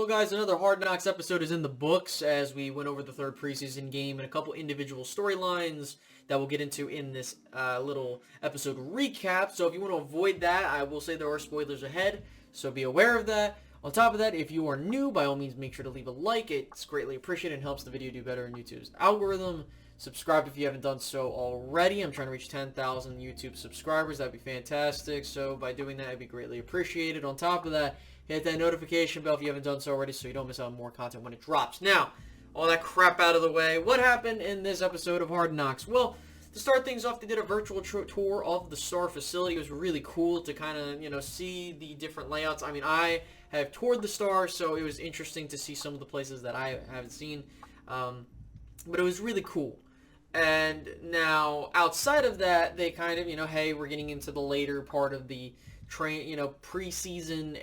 Well, guys, another Hard Knocks episode is in the books as we went over the third preseason game and a couple individual storylines that we'll get into in this little episode recap. So if you want to avoid that, I will say there are spoilers ahead, so be aware of that. On top of that, if you are new, by all means, make sure to leave a like. It's greatly appreciated and helps the video do better in YouTube's algorithm. Subscribe if you haven't done so already. I'm trying to reach 10,000 YouTube subscribers. That'd be fantastic. So by doing that, it'd be greatly appreciated. On top of that, hit that notification bell if you haven't done so already so you don't miss out on more content when it drops. Now, all that crap out of the way, what happened in this episode of Hard Knocks? Well, to start things off, they did a virtual tour of the Star facility. It was really cool to kind of, see the different layouts. I mean, I have toured the Star, so it was interesting to see some of the places that I haven't seen. But it was really cool. And now, outside of that, they kind of, hey, we're getting into the later part of the preseason,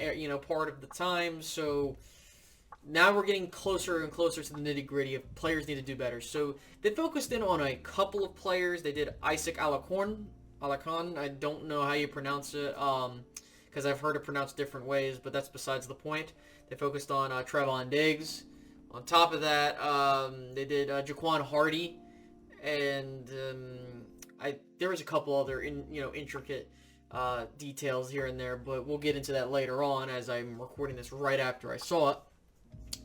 part of the time. So now we're getting closer and closer to the nitty-gritty of players need to do better. So they focused in on a couple of players. They did Isaac Alacon. I don't know how you pronounce it, because I've heard it pronounced different ways, but that's besides the point. They focused on Trevon Diggs. On top of that, they did Jaquan Hardy. And there was a couple other intricate details here and there, but we'll get into that later on as I'm recording this right after I saw it.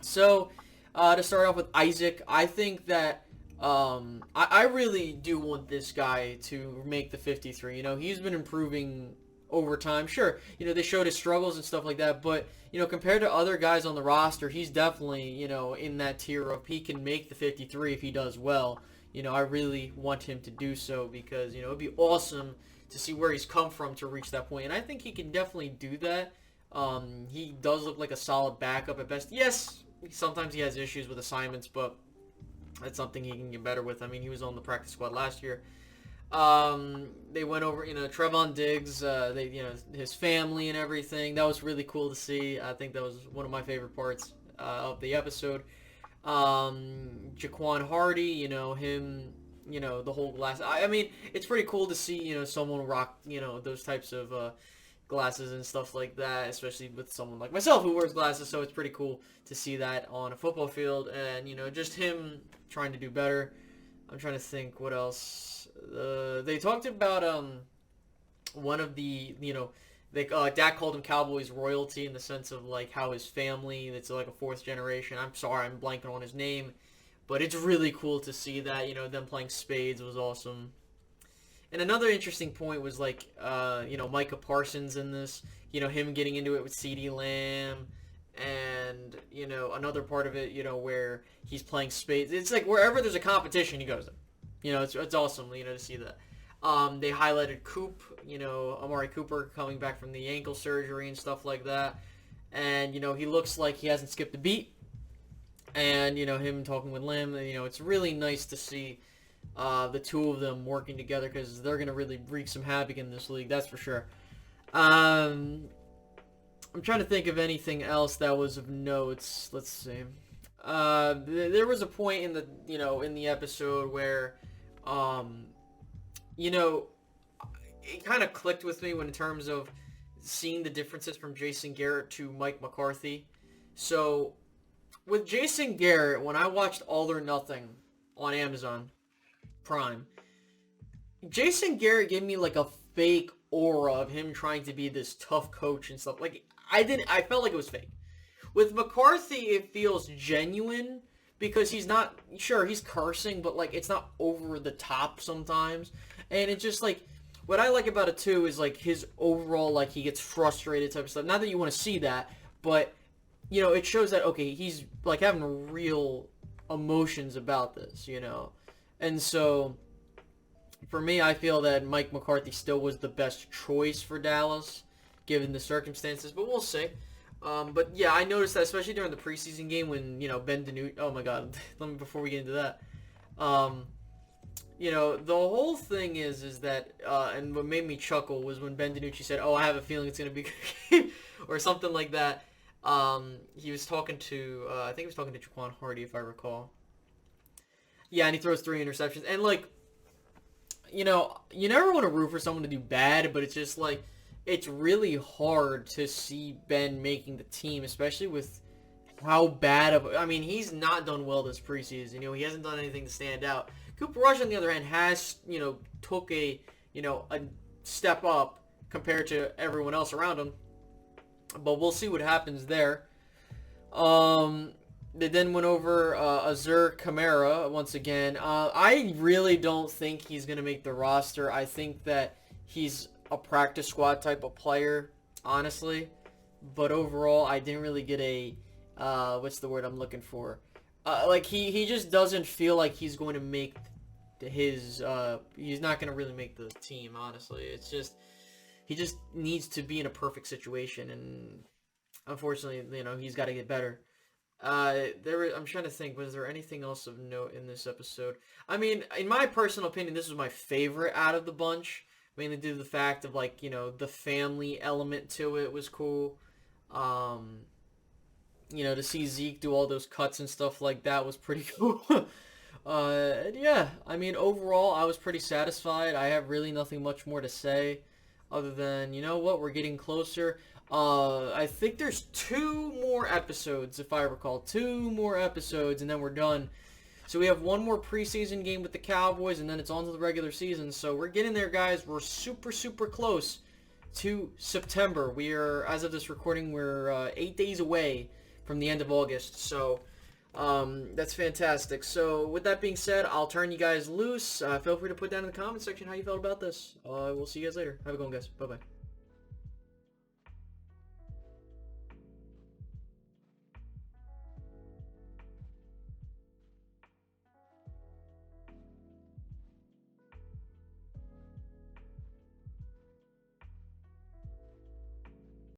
So to start off with Isaac, I think that I really do want this guy to make the 53. He's been improving over time. Sure, they showed his struggles and stuff like that, but compared to other guys on the roster, he's definitely in that tier of he can make the 53 if he does well. I really want him to do so because, it'd be awesome to see where he's come from to reach that point. And I think he can definitely do that. He does look like a solid backup at best. Yes, sometimes he has issues with assignments, but that's something he can get better with. I mean, he was on the practice squad last year. They went over, Trevon Diggs, his family and everything. That was really cool to see. I think that was one of my favorite parts of the episode. Jaquan Hardy, him, the whole glass. I mean, it's pretty cool to see, someone rock, those types of glasses and stuff like that, especially with someone like myself who wears glasses, so it's pretty cool to see that on a football field, and, just him trying to do better. I'm trying to think what else. They talked about, one of the, Dak called him Cowboys royalty in the sense of, how his family, it's like a fourth generation. I'm sorry, I'm blanking on his name. But it's really cool to see that, them playing spades was awesome. And another interesting point was, Micah Parsons in this. Him getting into it with CeeDee Lamb. And, another part of it, where he's playing spades. It's like wherever there's a competition, he goes there. It's awesome, to see that. They highlighted Coop, Amari Cooper coming back from the ankle surgery and stuff like that. And, he looks like he hasn't skipped a beat. And, him talking with Lim, it's really nice to see the two of them working together because they're going to really wreak some havoc in this league, that's for sure. I'm trying to think of anything else that was of notes. Let's see. There was a point in the, in the episode where, it kind of clicked with me in terms of seeing the differences from Jason Garrett to Mike McCarthy. So, with Jason Garrett, when I watched All or Nothing on Amazon Prime, Jason Garrett gave me a fake aura of him trying to be this tough coach and stuff. I felt like it was fake. With McCarthy, it feels genuine because he's not, sure, he's cursing, but it's not over the top sometimes. And it's just what I like about it too is his overall, he gets frustrated type of stuff. Not that you want to see that, but it shows that, okay, he's having real emotions about this, And so, for me, I feel that Mike McCarthy still was the best choice for Dallas, given the circumstances, but we'll see. But yeah, I noticed that, especially during the preseason game when, Ben DiNucci, oh my god, before we get into that, the whole thing is that, and what made me chuckle was when Ben DiNucci said, oh, I have a feeling it's going to be a good game, or something like that. He was talking to, I think he was talking to Jaquan Hardy, if I recall. Yeah, and he throws 3 interceptions. And, you never want to root for someone to do bad, but it's just, it's really hard to see Ben making the team, especially with how bad of... I mean, he's not done well this preseason. He hasn't done anything to stand out. Cooper Rush, on the other hand, has, took a step up compared to everyone else around him. But we'll see what happens there. They then went over Azure Camaro once again. I really don't think he's going to make the roster. I think that he's a practice squad type of player, honestly. But overall, I didn't really get a... what's the word I'm looking for? He just doesn't feel like he's going to make his... he's not going to really make the team, honestly. It's just... He just needs to be in a perfect situation, and unfortunately, he's got to get better. I'm trying to think, was there anything else of note in this episode? I mean, in my personal opinion, this was my favorite out of the bunch, mainly due to the fact of, the family element to it was cool. To see Zeke do all those cuts and stuff like that was pretty cool. Yeah, I mean, overall, I was pretty satisfied. I have really nothing much more to say other than, we're getting closer. I think there's 2 more episodes, if I recall. 2 more episodes, and then we're done. So we have 1 more preseason game with the Cowboys, and then it's on to the regular season. So we're getting there, guys. We're super, super close to September. We are, as of this recording, we're 8 days away from the end of August. So that's fantastic. So with that being said, I'll turn you guys loose. Feel free to put down in the comment section how you felt about this. We'll see you guys later. Have a good one, guys. Bye-bye.